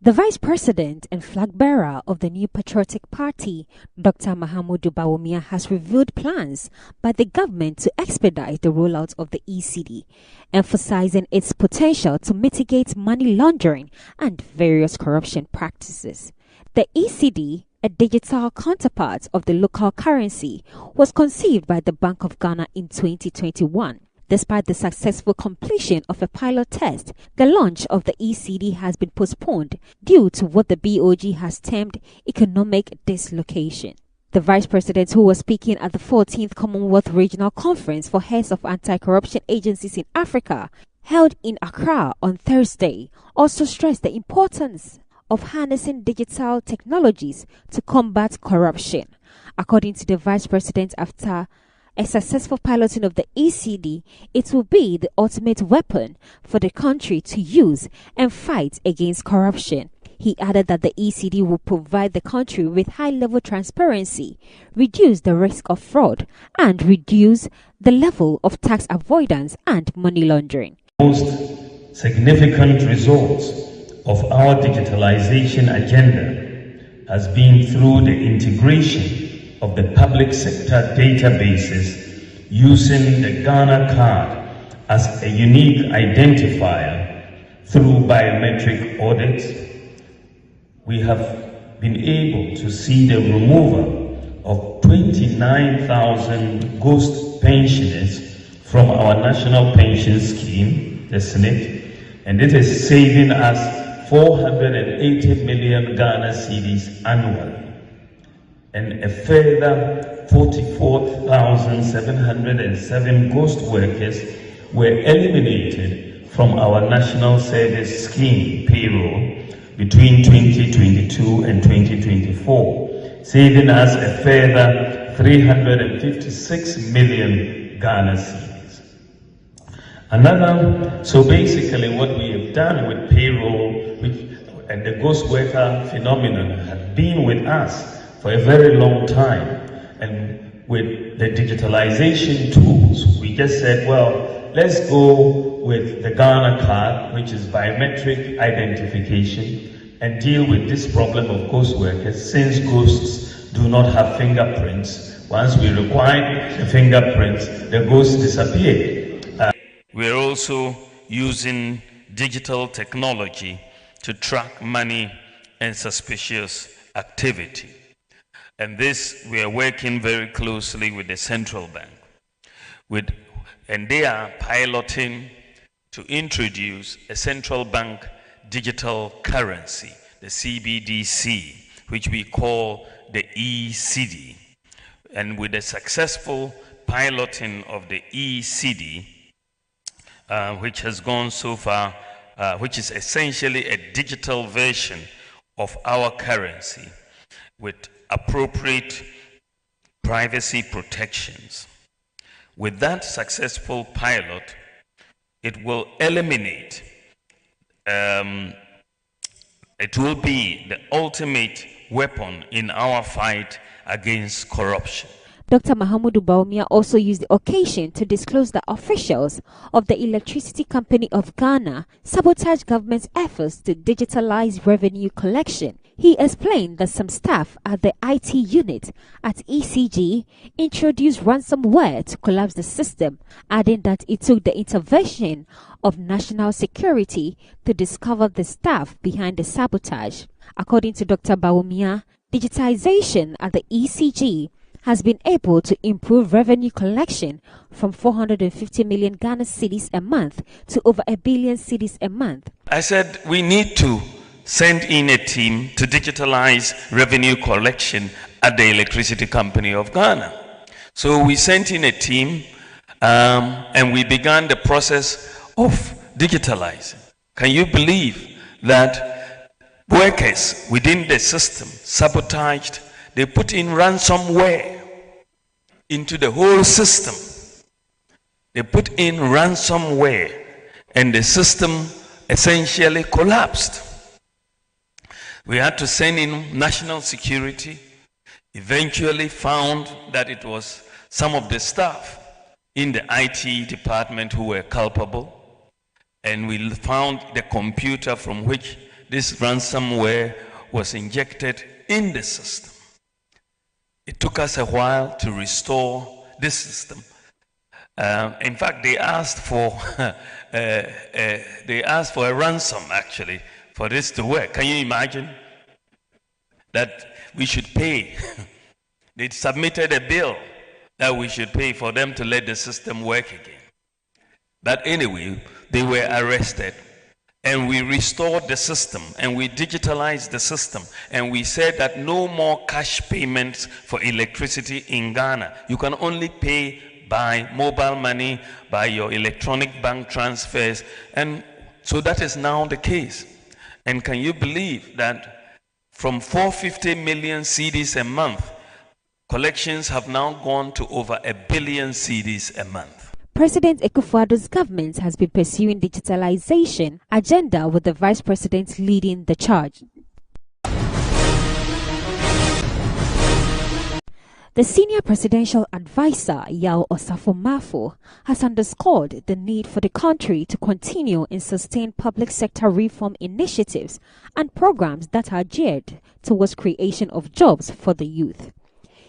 The Vice President and flag bearer of the New Patriotic Party, Dr. Mahamudu Bawumia, has revealed plans by the government to expedite the rollout of the ECD, emphasizing its potential to mitigate money laundering and various corruption practices. The ECD, a digital counterpart of the local currency, was conceived by the Bank of Ghana in 2021. Despite the successful completion of a pilot test, the launch of the ECD has been postponed due to what the BOG has termed economic dislocation. The Vice President, who was speaking at the 14th Commonwealth Regional Conference for Heads of Anti-Corruption Agencies in Africa, held in Accra on Thursday, also stressed the importance of harnessing digital technologies to combat corruption. According to the Vice President, after a successful piloting of the ECD, it will be the ultimate weapon for the country to use and fight against corruption. He added that the ECD will provide the country with high-level transparency, reduce the risk of fraud, and reduce the level of tax avoidance and money laundering. Most significant results of our digitalization agenda has been through the integration of the public sector databases using the Ghana card as a unique identifier through biometric audits. We have been able to see the removal of 29,000 ghost pensioners from our national pension scheme, the SNP, and it is saving us 480 million Ghana cedis annually. And a further 44,707 ghost workers were eliminated from our National Service Scheme payroll between 2022 and 2024, saving us a further 356 million Ghana cedis. So basically what we have done with payroll and the ghost worker phenomenon had been with us for a very long time, and with the digitalization tools, we just said, well, let's go with the Ghana card, which is biometric identification, and deal with this problem of ghost workers, since ghosts do not have fingerprints. Once we required the fingerprints, the ghosts disappeared. We're also using digital technology to track money and suspicious activity. And this, we are working very closely with the central bank. And they are piloting to introduce a central bank digital currency, the CBDC, which we call the ECD. And with the successful piloting of the ECD, which has gone so far, which is essentially a digital version of our currency with appropriate privacy protections. With that successful pilot, it will eliminate, it will be the ultimate weapon in our fight against corruption. Dr. Mahamudu Bawumia also used the occasion to disclose that officials of the Electricity Company of Ghana sabotage government's efforts to digitalize revenue collection. He explained that some staff at the IT unit at ECG introduced ransomware to collapse the system, adding that it took the intervention of national security to discover the staff behind the sabotage. According to Dr. Bawumia, digitization at the ECG has been able to improve revenue collection from 450 million Ghana cedis a month to over 1 billion cedis a month. I said we need to send in a team to digitalize revenue collection at the Electricity Company of Ghana. So we sent in a team and we began the process of digitalizing. Can you believe that workers within the system sabotaged? They put in ransomware into the whole system. They put in ransomware and the system essentially collapsed. We had to send in national security, eventually found that it was some of the staff in the IT department who were culpable, and we found the computer from which this ransomware was injected in the system. It took us a while to restore this system. In fact, they asked for a ransom actually for this to work. Can you imagine that we should pay? They submitted a bill that we should pay for them to let the system work again. But anyway, they were arrested, and we restored the system, and we digitalized the system, and we said that no more cash payments for electricity in Ghana. You can only pay by mobile money, by your electronic bank transfers, and so that is now the case. And can you believe that from 450 million cedis a month, collections have now gone to over 1 billion cedis a month? President Akufo-Addo's government has been pursuing digitalization agenda with the Vice President leading the charge. The senior presidential advisor, Yao Osafo-Mafo, has underscored the need for the country to continue and sustain public sector reform initiatives and programs that are geared towards creation of jobs for the youth.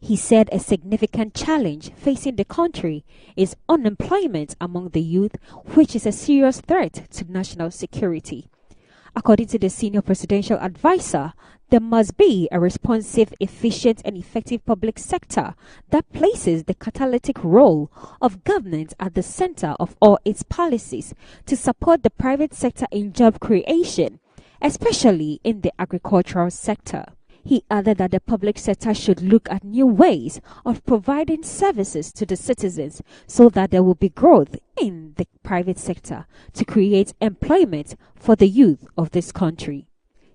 He said a significant challenge facing the country is unemployment among the youth, which is a serious threat to national security. According to the senior presidential advisor, there must be a responsive, efficient and effective public sector that places the catalytic role of government at the center of all its policies to support the private sector in job creation, especially in the agricultural sector. He added that the public sector should look at new ways of providing services to the citizens so that there will be growth in the private sector to create employment for the youth of this country.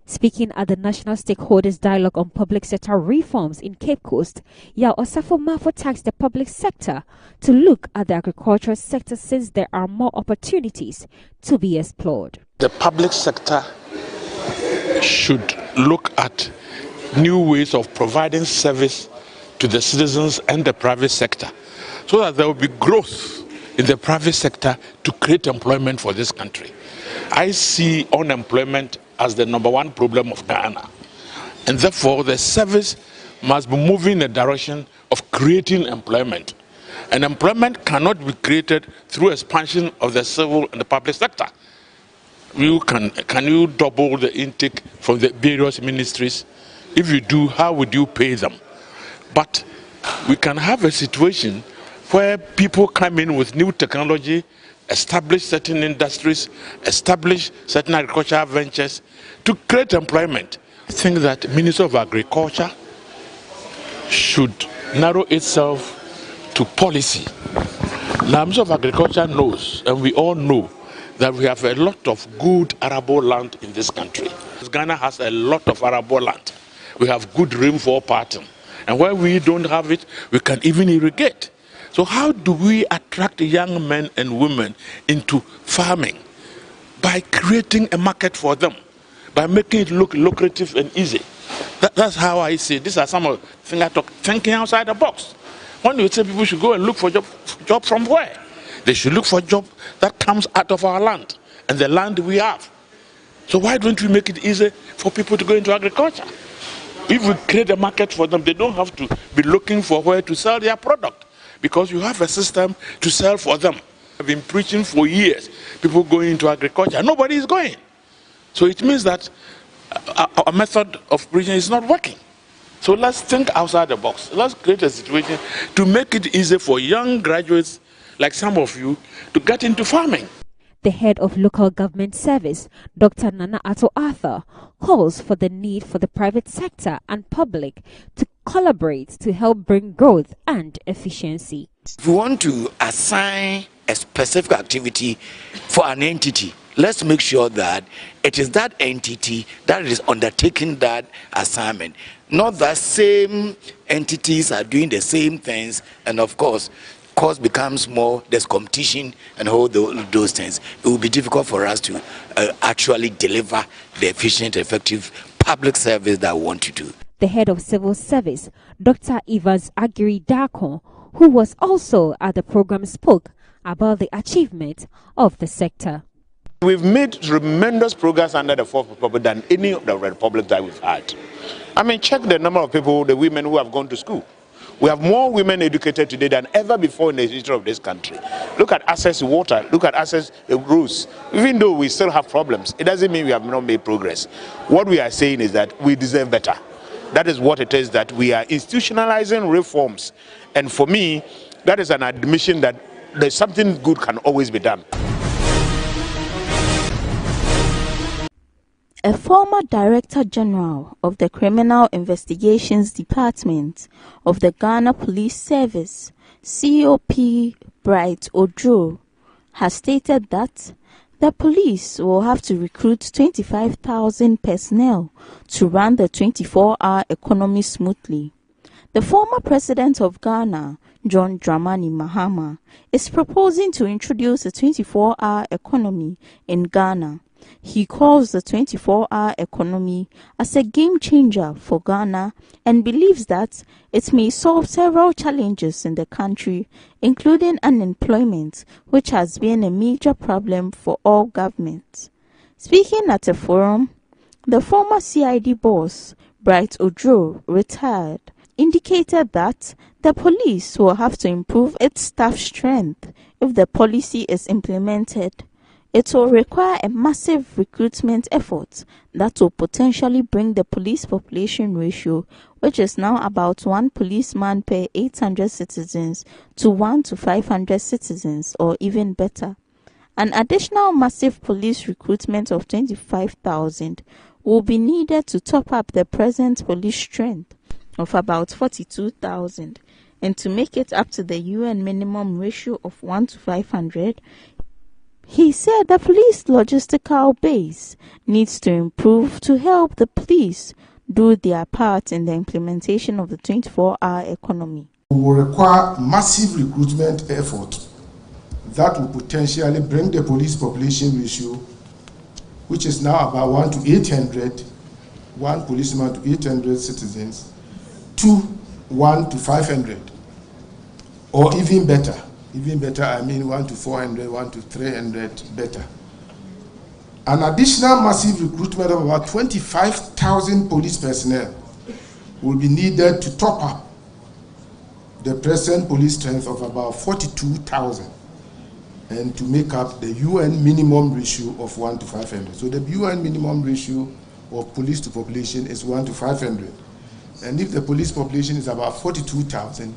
Speaking at the National Stakeholders Dialogue on Public Sector Reforms in Cape Coast, Yao Osafo-Mafo tasked the public sector to look at the agricultural sector since there are more opportunities to be explored. The public sector should look at new ways of providing service to the citizens and the private sector so that there will be growth in the private sector to create employment for this country. I see unemployment as the #1 problem of Ghana, and therefore the service must be moving in the direction of creating employment. And employment cannot be created through expansion of the civil and the public sector. Can you double the intake from the various ministries? If you do, how would you pay them? But we can have a situation where people come in with new technology, establish certain industries, establish certain agricultural ventures to create employment. I think that the Minister of Agriculture should narrow itself to policy. The Minister of Agriculture knows, and we all know, that we have a lot of good arable land in this country. Ghana has a lot of arable land. We have good rainfall pattern. And where we don't have it, we can even irrigate. So how do we attract young men and women into farming? By creating a market for them, by making it look lucrative and easy. That's how I see it. These are some of the things I talk, thinking outside the box. When you say people should go and look for job from where? They should look for a job that comes out of our land and the land we have. So why don't we make it easy for people to go into agriculture? If we create a market for them, they don't have to be looking for where to sell their product because you have a system to sell for them. I've been preaching for years, people going into agriculture. Nobody is going. So it means that our method of preaching is not working. So let's think outside the box. Let's create a situation to make it easy for young graduates like some of you to get into farming. The head of local government service, Dr. Nana Atto Arthur, calls for the need for the private sector and public to collaborate to help bring growth and efficiency. If we want to assign a specific activity for an entity, let's make sure that it is that entity that is undertaking that assignment, not that same entities are doing the same things, and of course, cost becomes more, there's competition and all those things. It will be difficult for us to actually deliver the efficient, effective public service that we want to do. The head of civil service, Dr. Evans Agiri Dako, who was also at the program, spoke about the achievement of the sector. We've made tremendous progress under the Fourth Republic than any of the republics that we've had. I mean, check the number of people, the women who have gone to school. We have more women educated today than ever before in the history of this country. Look at access to water, look at access to roads. Even though we still have problems, it doesn't mean we have not made progress. What we are saying is that we deserve better. That is what it is, that we are institutionalizing reforms. And for me, that is an admission that there's something good can always be done. A former Director General of the Criminal Investigations Department of the Ghana Police Service, COP Bright Ojo, has stated that the police will have to recruit 25,000 personnel to run the 24-hour economy smoothly. The former president of Ghana, John Dramani Mahama, is proposing to introduce a 24-hour economy in Ghana. He calls the 24-hour economy as a game changer for Ghana and believes that it may solve several challenges in the country, including unemployment, which has been a major problem for all governments. Speaking at a forum, the former CID boss, Bright Ojo, retired, indicated that the police will have to improve its staff strength if the policy is implemented. It will require a massive recruitment effort that will potentially bring the police population ratio, which is now about 1 policeman per 800 citizens, to 1 to 500 citizens, or even better. An additional massive police recruitment of 25,000 will be needed to top up the present police strength of about 42,000, and to make it up to the UN minimum ratio of 1 to 500, he said the police logistical base needs to improve to help the police do their part in the implementation of the 24-hour economy. We will require massive recruitment effort that will potentially bring the police population ratio, which is now about 1 to 800, 1 policeman to 800 citizens, to 1 to 500, or even better. Even better, I mean 1 to 400, 1 to 300, better. An additional massive recruitment of about 25,000 police personnel will be needed to top up the present police strength of about 42,000 and to make up the UN minimum ratio of 1 to 500. So the UN minimum ratio of police to population is 1 to 500. And if the police population is about 42,000,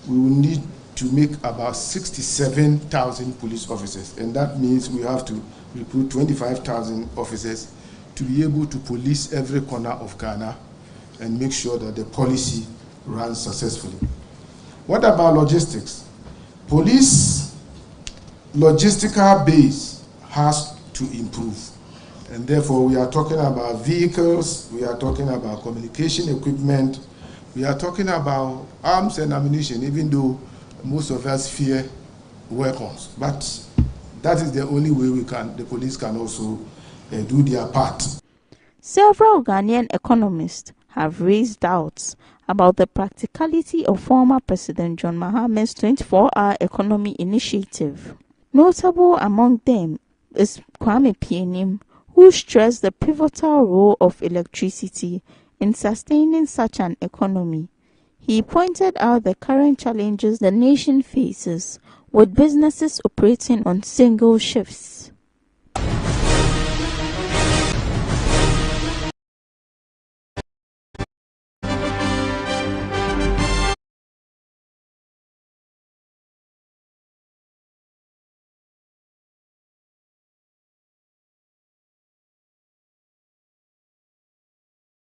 we will need to make about 67,000 police officers, and that means we have to recruit 25,000 officers to be able to police every corner of Ghana and make sure that the policy runs successfully. What about logistics? Police logistical base has to improve, and therefore we are talking about vehicles, we are talking about communication equipment, we are talking about arms and ammunition, even though most of us fear weapons, but that is the only way the police can also do their part. Several Ghanaian economists have raised doubts about the practicality of former President John Mahama's 24-hour economy initiative. Notable among them is Kwame Pienim, who stressed the pivotal role of electricity in sustaining such an economy. He pointed out the current challenges the nation faces with businesses operating on single shifts.